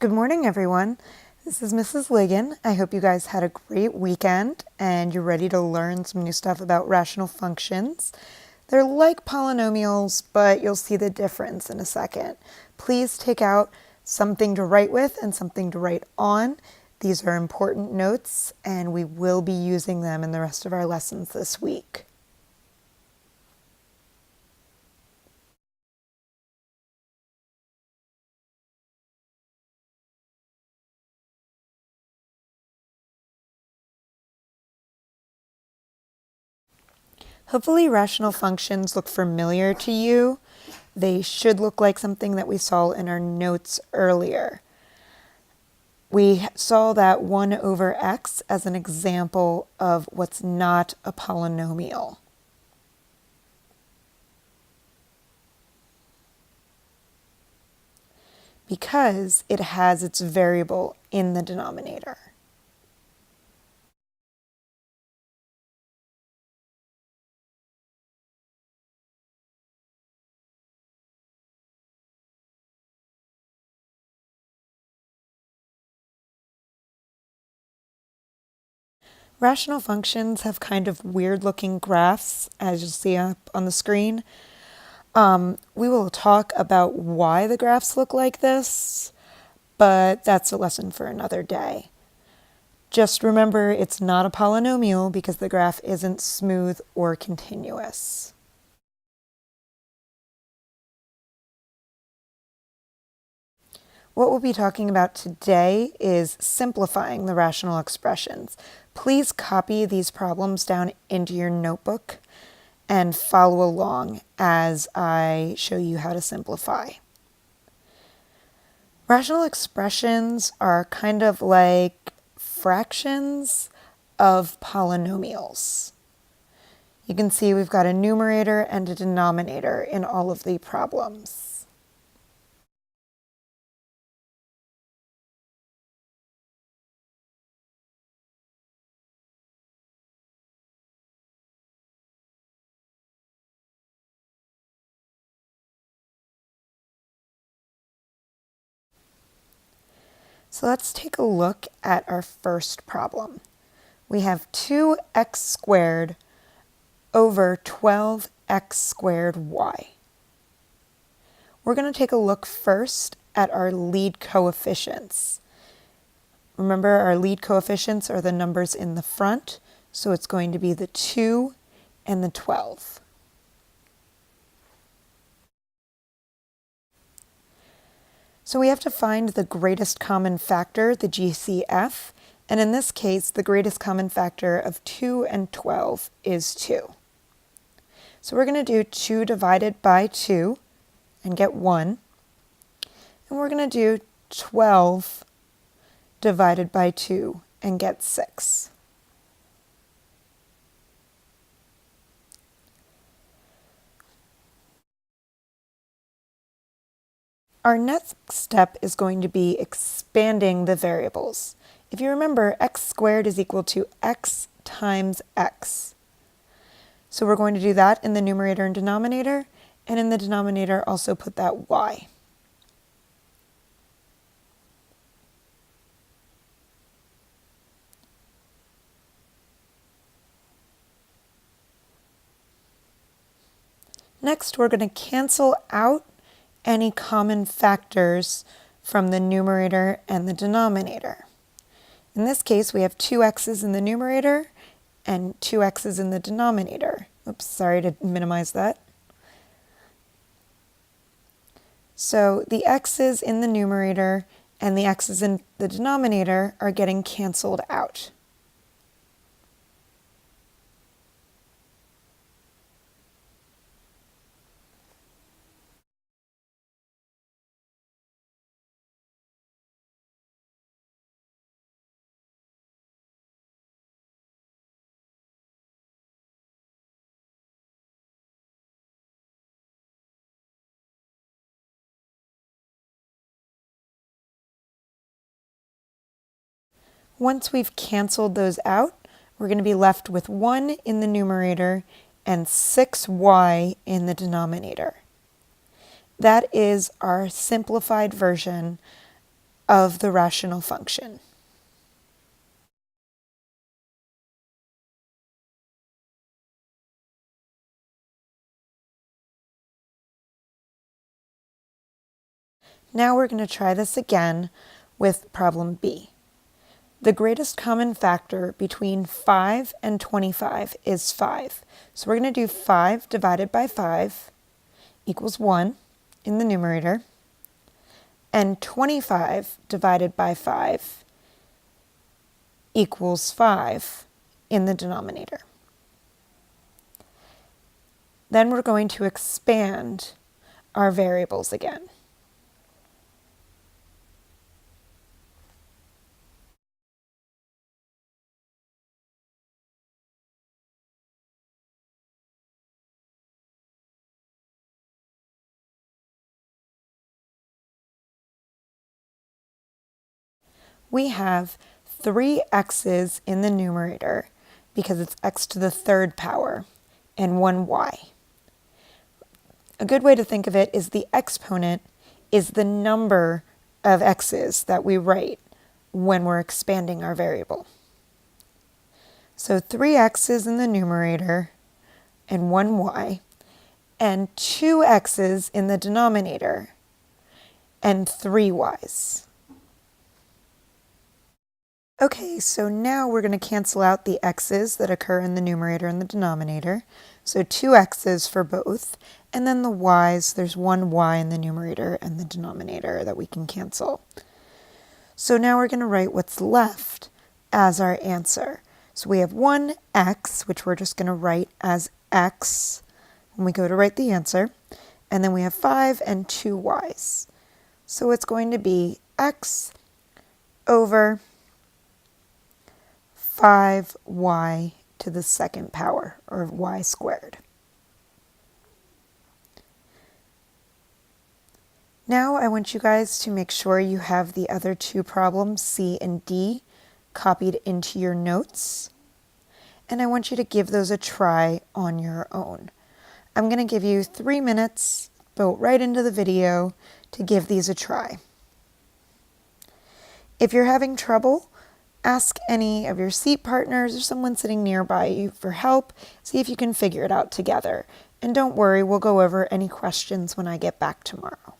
Good morning, everyone. This is Mrs. Ligon. I hope you guys had a great weekend and you're ready to learn some new stuff about rational functions. They're like polynomials, but you'll see the difference in a second. Please take out something to write with and something to write on. These are important notes, and we will be using them in the rest of our lessons this week. Hopefully rational functions look familiar to you. They should look like something that we saw in our notes earlier. We saw that 1 over x as an example of what's not a polynomial. Because it has its variable in the denominator. Rational functions have kind of weird looking graphs, as you'll see up on the screen. We will talk about why the graphs look like this, but that's a lesson for another day. Just remember it's not a polynomial because the graph isn't smooth or continuous. What we'll be talking about today is simplifying the rational expressions. Please copy these problems down into your notebook and follow along as I show you how to simplify. Rational expressions are kind of like fractions of polynomials. You can see we've got a numerator and a denominator in all of the problems. So let's take a look at our first problem. We have 2x squared over 12x squared y. We're going to take a look first at our lead coefficients. Remember, our lead coefficients are the numbers in the front, so it's going to be the 2 and the 12. So we have to find the greatest common factor, the GCF, and in this case, the greatest common factor of 2 and 12 is 2. So we're going to do 2 divided by 2 and get 1. And we're going to do 12 divided by 2 and get 6. Our next step is going to be expanding the variables. If you remember, x squared is equal to x times x. So we're going to do that in the numerator and denominator, and in the denominator also put that y. Next, we're going to cancel out any common factors from the numerator and the denominator. In this case, we have 2x's in the numerator and 2x's in the denominator. Oops, sorry to minimize that. So the x's in the numerator and the x's in the denominator are getting canceled out. Once we've canceled those out, we're going to be left with 1 in the numerator and 6y in the denominator. That is our simplified version of the rational function. Now we're going to try this again with problem B. The greatest common factor between 5 and 25 is 5. So we're going to do 5 divided by 5 equals 1 in the numerator, and 25 divided by 5 equals 5 in the denominator. Then we're going to expand our variables again. We have 3x's in the numerator because it's x to the third power and 1y. A good way to think of it is the exponent is the number of x's that we write when we're expanding our variable. So 3x's in the numerator and 1y, and 2x's in the denominator and 3y's. Okay, so now we're going to cancel out the x's that occur in the numerator and the denominator. So 2x's for both, and then the y's, there's 1y in the numerator and the denominator that we can cancel. So now we're going to write what's left as our answer. So we have 1x, which we're just going to write as x when we go to write the answer, and then we have 5 and 2y's. So it's going to be x over 5y to the second power, or y squared. Now I want you guys to make sure you have the other two problems, C and D, copied into your notes. And I want you to give those a try on your own. I'm going to give you 3 minutes, built right into the video, to give these a try. If you're having trouble, ask any of your seat partners or someone sitting nearby you for help. See if you can figure it out together. And don't worry, we'll go over any questions when I get back tomorrow.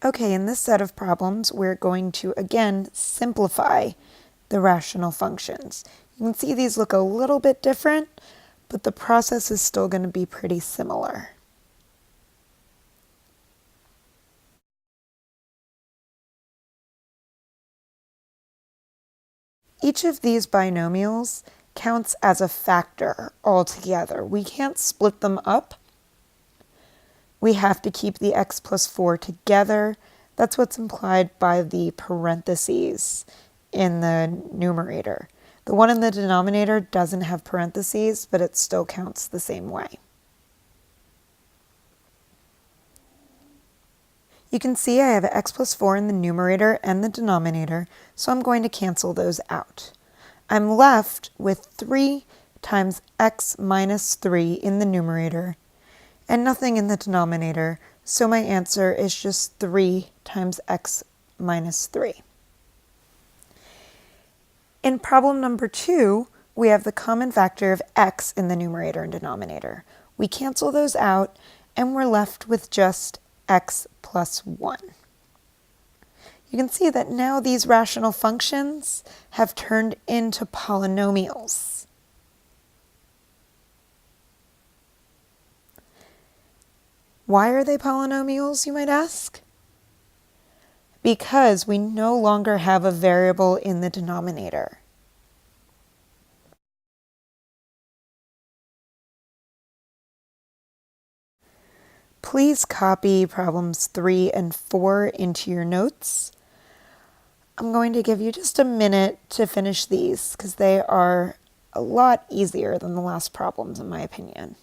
Okay, in this set of problems, we're going to again simplify the rational functions. You can see these look a little bit different, but the process is still going to be pretty similar. Each of these binomials counts as a factor altogether. We can't split them up. We have to keep the x plus 4 together. That's what's implied by the parentheses in the numerator. The one in the denominator doesn't have parentheses, but it still counts the same way. You can see I have x plus 4 in the numerator and the denominator, so I'm going to cancel those out. I'm left with 3 times x minus 3 in the numerator and nothing in the denominator, so my answer is just 3 times x minus 3. In problem number 2, we have the common factor of x in the numerator and denominator. We cancel those out, and we're left with just x plus 1. You can see that now these rational functions have turned into polynomials. Why are they polynomials, you might ask? Because we no longer have a variable in the denominator. Please copy problems 3 and 4 into your notes. I'm going to give you just a minute to finish these because they are a lot easier than the last problems, in my opinion.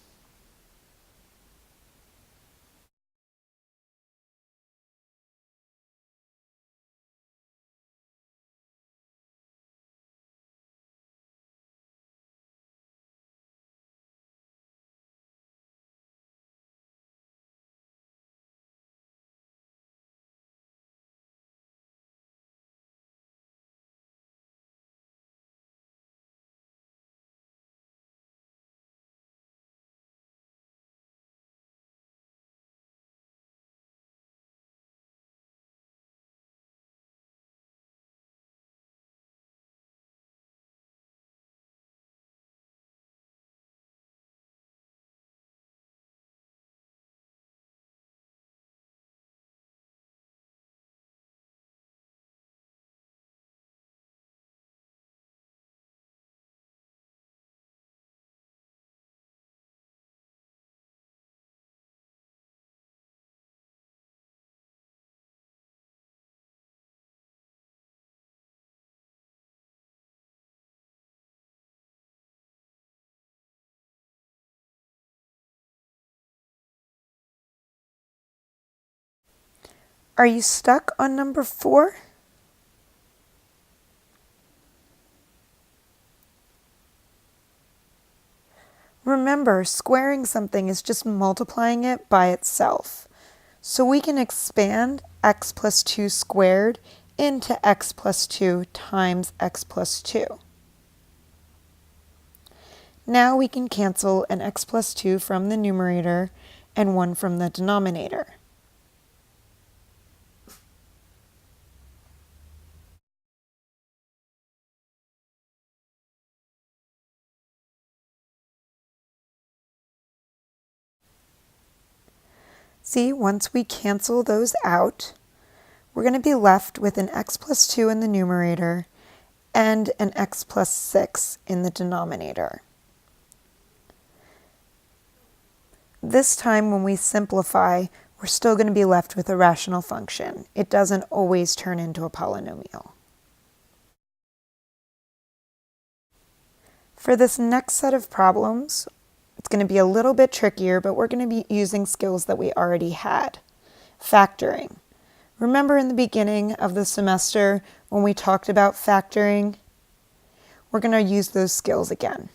Are you stuck on number 4? Remember, squaring something is just multiplying it by itself. So we can expand x plus 2 squared into x plus 2 times x plus 2. Now we can cancel an x plus 2 from the numerator and 1 from the denominator. See, once we cancel those out, we're going to be left with an x plus 2 in the numerator and an x plus 6 in the denominator. This time when we simplify, we're still going to be left with a rational function. It doesn't always turn into a polynomial. For this next set of problems, it's going to be a little bit trickier, but we're going to be using skills that we already had. Factoring. Remember in the beginning of the semester when we talked about factoring? We're going to use those skills again.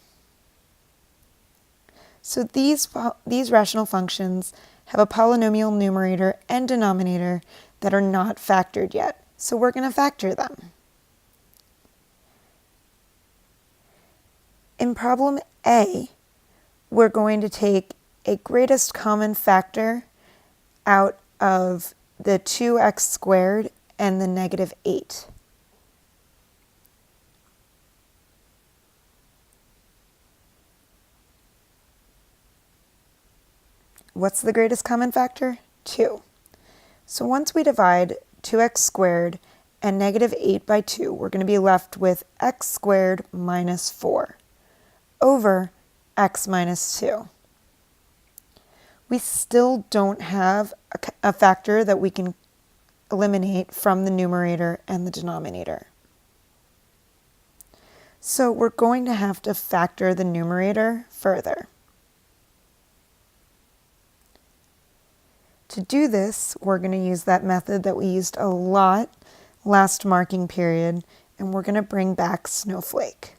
So these rational functions have a polynomial numerator and denominator that are not factored yet. So we're going to factor them. In problem A, we're going to take a greatest common factor out of the 2x squared and the negative 8. What's the greatest common factor? 2. So once we divide 2x squared and negative 8 by 2, we're going to be left with x squared minus 4 over x minus 2. We still don't have a factor that we can eliminate from the numerator and the denominator. So we're going to have to factor the numerator further. To do this, we're going to use that method that we used a lot last marking period, and we're going to bring back Snowflake.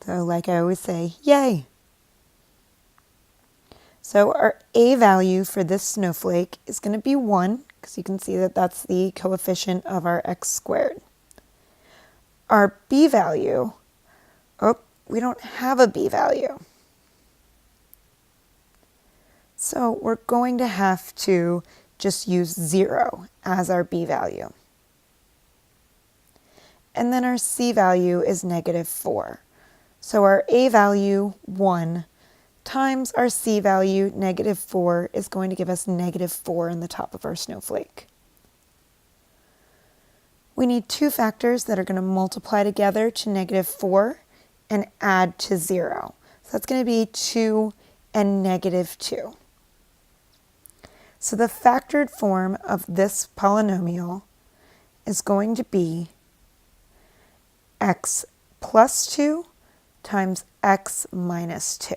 So like I always say, yay! So our a value for this snowflake is going to be 1, because you can see that that's the coefficient of our x squared. Our b value, oh, we don't have a b value. So we're going to have to just use 0 as our b value. And then our c value is negative 4. So our a value, 1, times our c value, negative 4, is going to give us negative 4 in the top of our snowflake. We need two factors that are going to multiply together to negative 4 and add to 0. So that's going to be 2 and negative 2. So the factored form of this polynomial is going to be x plus 2 times x minus 2.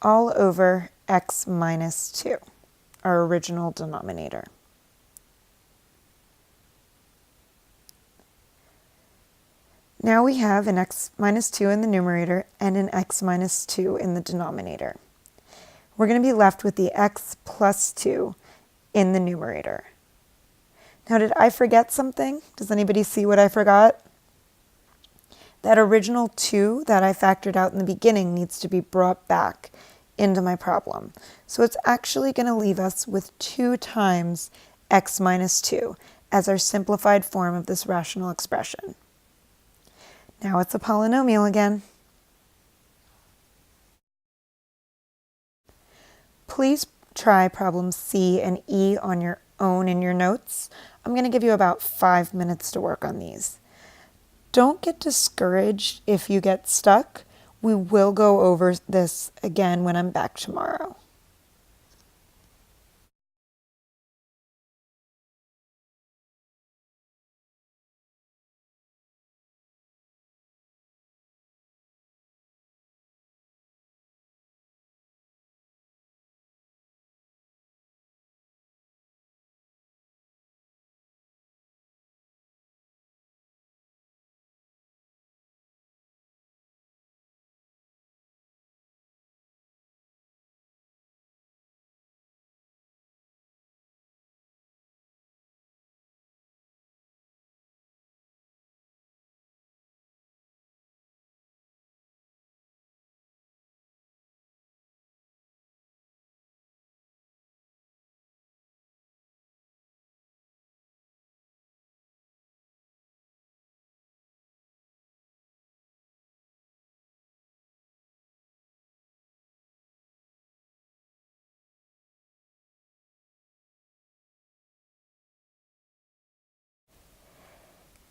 All over x minus 2, our original denominator. Now we have an x minus 2 in the numerator and an x minus 2 in the denominator. We're going to be left with the x plus 2 in the numerator. Now, did I forget something? Does anybody see what I forgot? That original 2 that I factored out in the beginning needs to be brought back into my problem. So it's actually going to leave us with 2 times x minus 2 as our simplified form of this rational expression. Now it's a polynomial again. Please try problems C and E on your own in your notes. I'm going to give you about 5 minutes to work on these. Don't get discouraged if you get stuck. We will go over this again when I'm back tomorrow.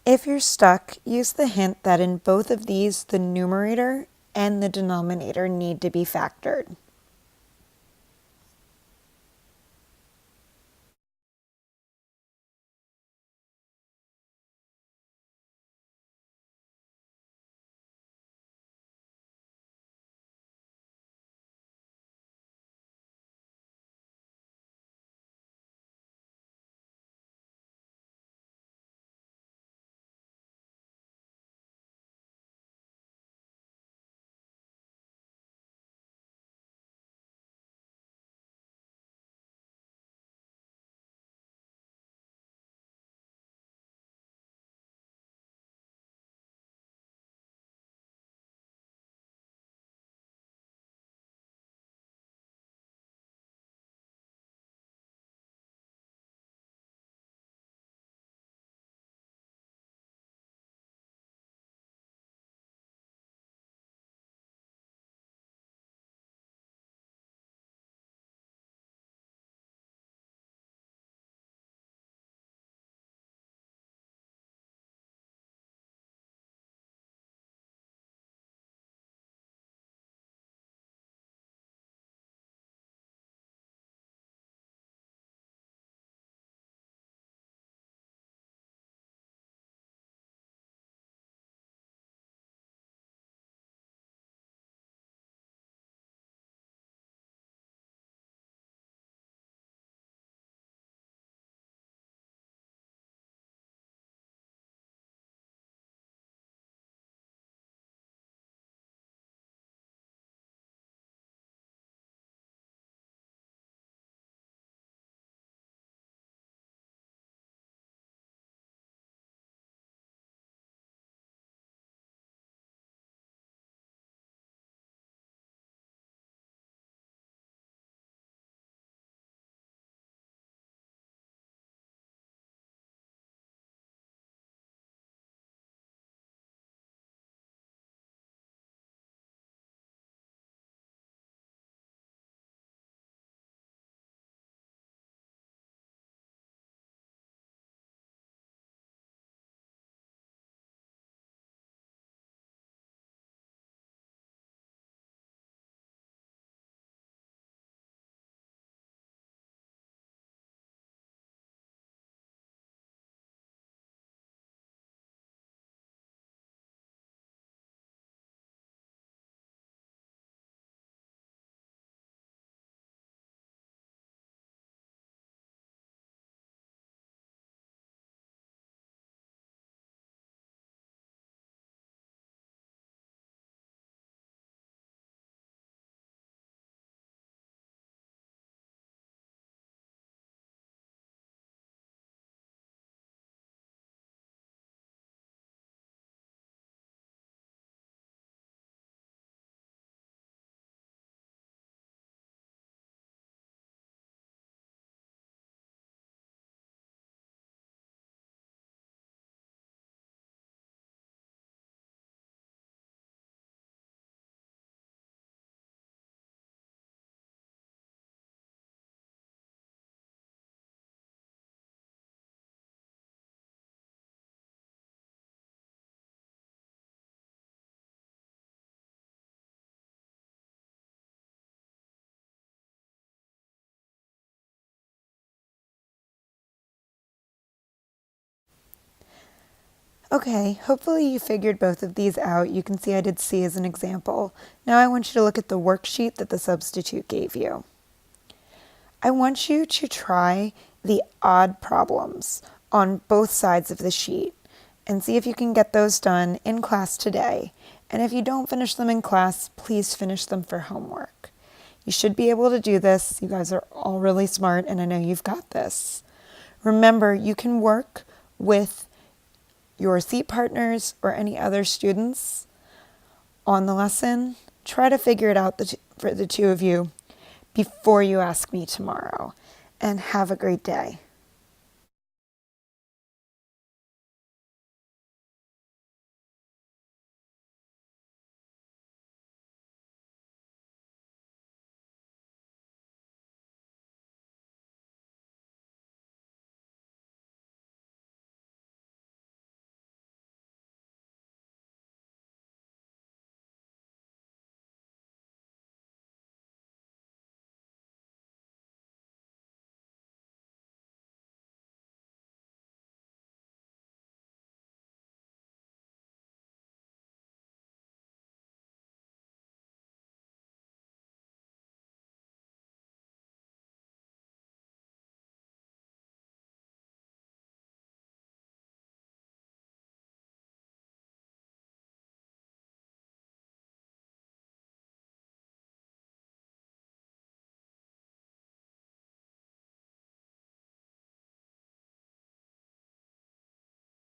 If you're stuck, use the hint that in both of these, the numerator and the denominator need to be factored. Okay, hopefully you figured both of these out. You can see I did C as an example. Now I want you to look at the worksheet that the substitute gave you. I want you to try the odd problems on both sides of the sheet and see if you can get those done in class today. And if you don't finish them in class, please finish them for homework. You should be able to do this. You guys are all really smart, and I know you've got this. Remember, you can work with your seat partners or any other students on the lesson. Try to figure it out for the two of you before you ask me tomorrow. And have a great day.